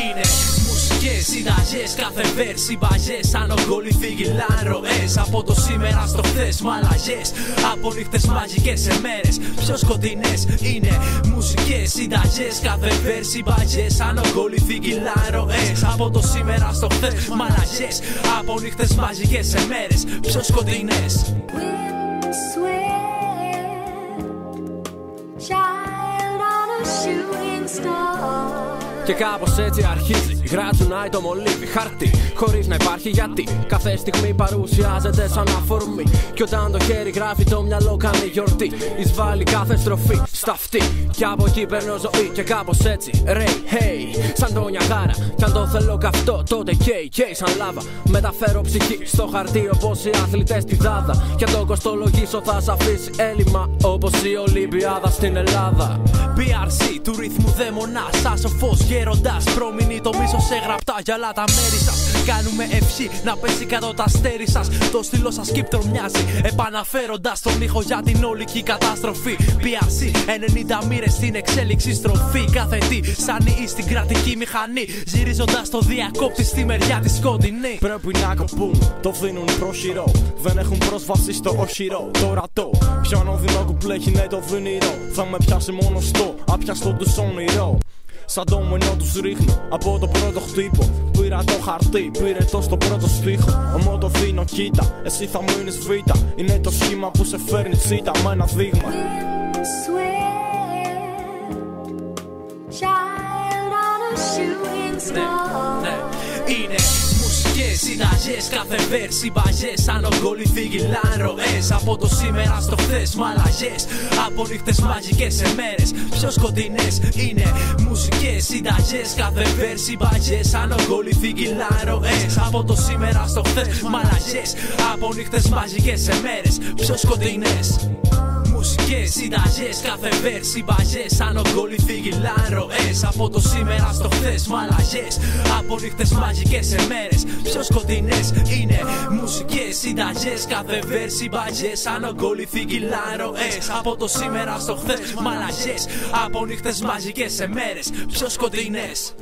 Είναι μουσικές συνταγές, κάθε βέρς συμπαγές, σαν ογκόλοι φύγυλαν ροές. Από το σήμερα στο χθες μαλαγές, από νύχτες μαγικές σε μέρες πιο σκοτεινές. Είναι μουσικές συνταγές, κάθε βέρς συμπαγές, σαν ογκόλοι φύγυλαν ροές. Από το σήμερα στο χθες μαλαγές, από νύχτες μαγικές σε μέρες πιο σκοτεινές. Και κάπως έτσι αρχίζει, γράτσουνάει το μολύβι χαρτί, χωρίς να υπάρχει γιατί. Κάθε στιγμή παρουσιάζεται σαν αφορμή, κι όταν το χέρι γράφει το μυαλό κάνει γιορτή. Εισβάλλει κάθε στροφή στα αυτή, κι από εκεί παίρνω ζωή. Και κάπως έτσι, hey, σαν το Νιαγάρα. Κι αν το θέλω καυτό, τότε καίει σαν λάβα. Μεταφέρω ψυχή στο χαρτί όπως οι αθλητές στη Δάδα. Κι αν το κοστολογήσω θα σ' αφήσει έλλειμμα, όπως η Ολυμπιάδα στην Ελλάδα. BRC του ρυθμού δαίμονα, σαν σοφός γέροντας. Προμηνεί το μίσος σε γραπτά γυαλά τα μέρη σας. Κάνουμε ευχή να πέσει κάτω τα αστέρι σας. Το στυλό σας κύπτρο μοιάζει, επαναφέροντας τον ήχο για την ολική καταστροφή. BRC 90 μοίρες στην εξέλιξη στροφή. Κάθε τι σαν ή στην κρατική μηχανή, γυρίζοντας το διακόπτη στη μεριά τη σκοτεινή. Πρέπει να κοπούν, το δίνουν προσχειρό. Δεν έχουν πρόσβαση στο οχυρό. Τώρα το πιάνω δεινό κουπλέχει, ναι το δυνηρό. Θα με πιάσει μόνο στο άπιαστο του όνειρο. Σαν το μενό τους ρίχνω από το πρώτο χτύπο. Πήρα το χαρτί, πήρε το στο πρώτο στίχο. Ομώ το δίνω κοίτα, εσύ θα μείνεις β'. Είναι το σχήμα που σε φέρνει τσίτα με ένα δείγμα. Είναι μουσικές συνταγές, κάθε βέρς συμπαγές, σαν ογκόλοι φύγυλαν ροές. Από το σήμερα στο χθες μαλαγές, από νύχτες μαγικές σε μέρες πιο σκοτεινές. Είναι μουσικές συνταγές, κάθε βέρς συμπαγές, σαν ογκόλοι φύγυλαν ροές. Από το σήμερα στο χθες μαλαγές, από νύχτες μαγικές σε μέρες πιο σκοτεινές. Μουσικές συνταγές, κάθε βέρς συμπαγές, σαν ογκόλοι φύγυλαν ροές. Από το σήμερα στο χθες μαλαγές, από νύχτες μαγικές σε μέρες πιο σκοτεινές. Είναι μουσικές συνταγές, κάθε βέρς συμπαγές, σαν ογκόλοι φύγυλαν ροές. Από το σήμερα στο χθες μαλαγές, από νύχτες μαγικές σε μέρες πιο σκοτεινές.